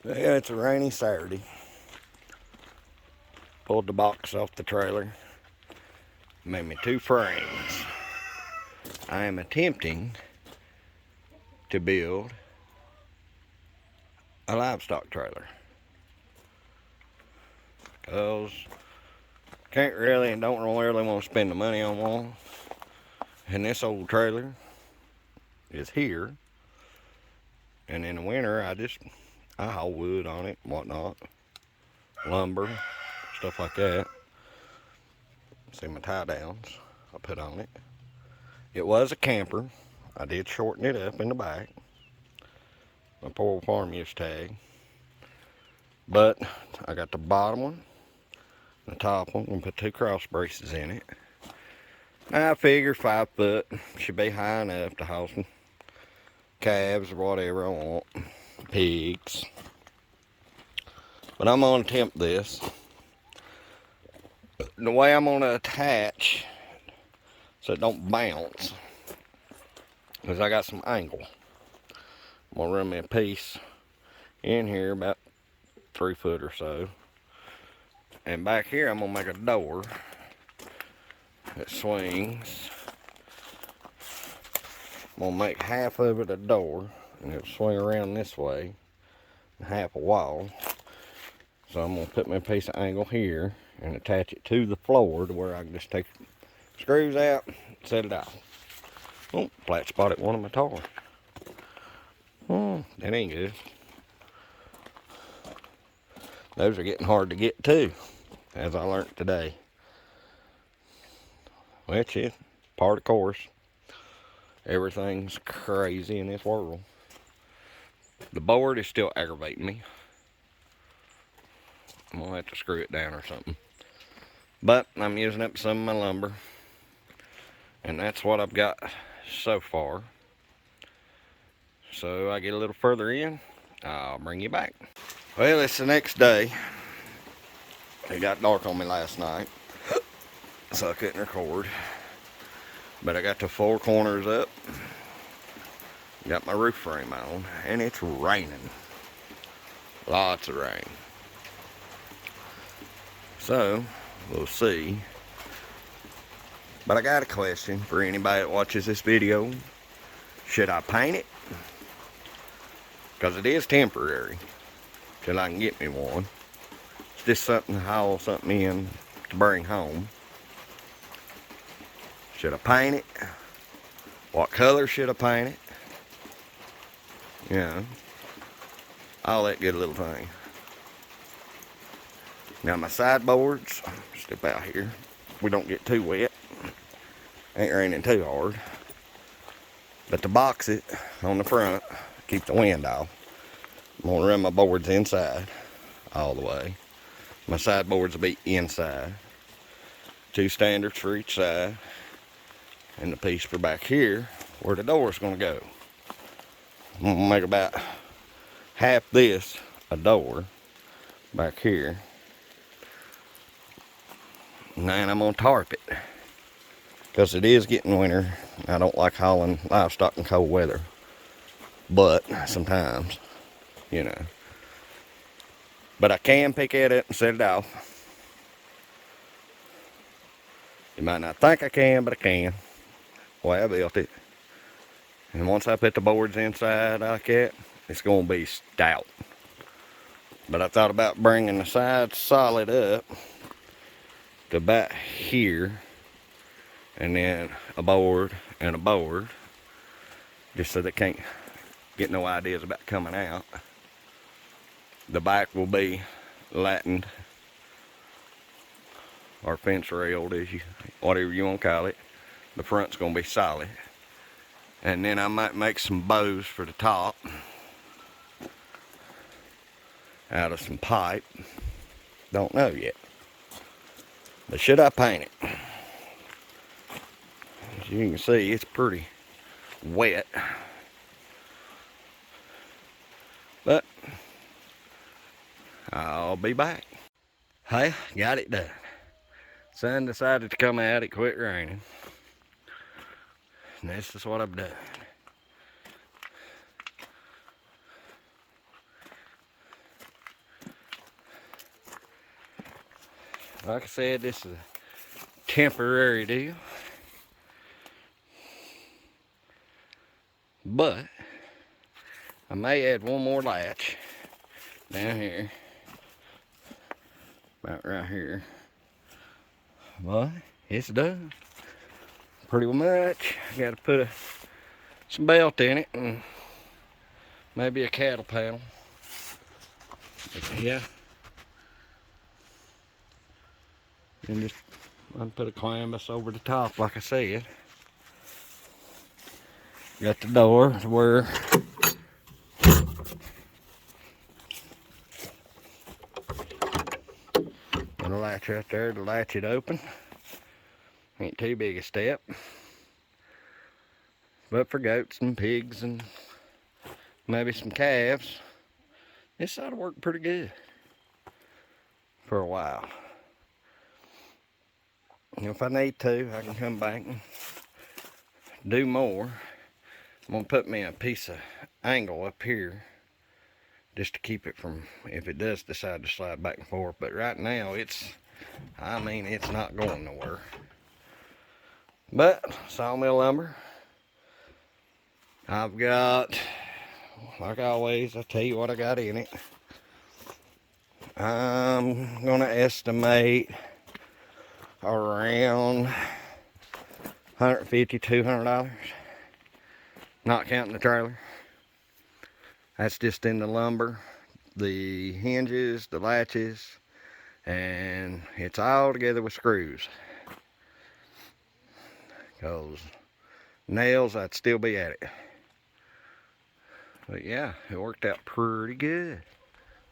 Yeah, it's a rainy Saturday. Pulled the box off the trailer. Made me 2 frames. I am attempting to build a livestock trailer. Cause can't really and don't really want to spend the money on one. And this old trailer is here. And in the winter I haul wood on it, whatnot. Lumber, stuff like that. See my tie downs I put on it. It was a camper. I did shorten it up in the back. My poor old farm use tag. But I got the bottom one, the top one, and put 2 cross braces in it. I figure 5 foot should be high enough to haul some calves or whatever I want, pigs. But I'm gonna attempt this. The way I'm gonna attach so it don't bounce is I got some angle. I'm gonna run me a piece in here about 3 foot or so. And back here I'm gonna make a door that swings. I'm gonna make half of it a door and it'll swing around this way and half a wall. So I'm gonna put my piece of angle here and attach it to the floor to where I can just take screws out and set it off. Oh, flat spotted one of my tires. Oh, that ain't good. Those are getting hard to get too, as I learned today. Which is part of course. Everything's crazy in this world. The board is still aggravating me. I'm gonna have to screw it down or something. But I'm using up some of my lumber. And that's what I've got so far. So I get a little further in, I'll bring you back. Well, it's the next day. It got dark on me last night, so I couldn't record. But I got the 4 corners up. Got my roof frame on, and it's raining. Lots of rain. So, we'll see. But I got a question for anybody that watches this video. Should I paint it? Because it is temporary, till I can get me one. It's just something to haul something in to bring home. Should I paint it? What color should I paint it? You know, all that good little thing. Now my sideboards, step out here. We don't get too wet. Ain't raining too hard. But to box it on the front, keep the wind off. I'm gonna run my boards inside all the way. My sideboards will be inside. 2 standards for each side. And the piece for back here where the door's gonna go. I'm gonna make about half this a door back here. And then I'm gonna tarp it. Because it is getting winter. I don't like hauling livestock in cold weather. But sometimes, you know. But I can pick it up and set it off. You might not think I can, but I can. The way I built it. And once I put the boards inside like that, it's going to be stout. But I thought about bringing the sides solid up to about here. And then a board and a board. Just so they can't get no ideas about coming out. The back will be latined or fence railed, whatever you want to call it. The front's going to be solid. And then I might make some bows for the top out of some pipe. Don't know yet. But should I paint it? As you can see, it's pretty wet. But I'll be back. Hey, got it done. Sun decided to come out, it quit raining. And this is what I've done. Like I said, this is a temporary deal. But I may add one more latch down here. About right here. But it's done. Pretty much. Got to put some belt in it and maybe a cattle panel. But yeah. And just put a canvas over the top, like I said. Got the door where and a latch right there to latch it open. Ain't too big a step. But for goats and pigs and maybe some calves, this ought to work pretty good for a while. If I need to, I can come back and do more. I'm gonna put me a piece of angle up here just to keep it from, if it does decide to slide back and forth. But right now it's not going nowhere. But sawmill lumber, I've got, like always, I tell you what I got in it. I'm gonna estimate around $150, $200, not counting the trailer. That's just in the lumber, the hinges, the latches, and it's all together with screws. Because nails, I'd still be at it. But yeah, it worked out pretty good.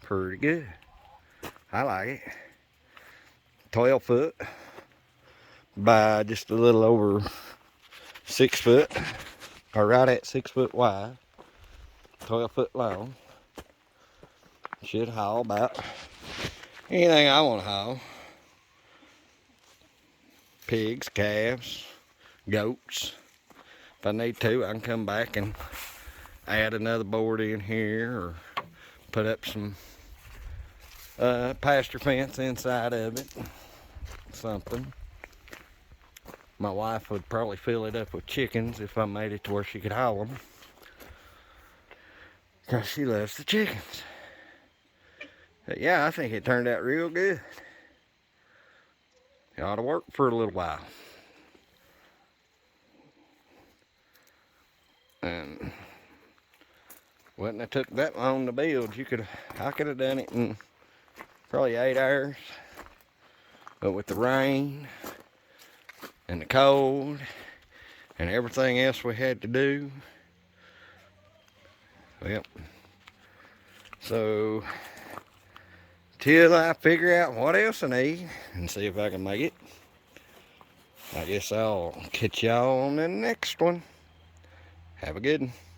Pretty good. I like it. 12 foot by just a little over 6 foot, or right at 6 foot wide, 12 foot long. Should haul about anything I want to haul. Pigs, calves, goats. If I need to, I can come back and add another board in here, or put up some pasture fence inside of it, something. My wife would probably fill it up with chickens if I made it to where she could haul them, because she loves the chickens. But yeah, I think it turned out real good. It ought to work for a little while. And wouldn't have took that long to build. I could have done it in probably 8 hours. But with the rain and the cold and everything else we had to do, well, so till I figure out what else I need and see if I can make it, I guess I'll catch y'all on the next one. Have a good one.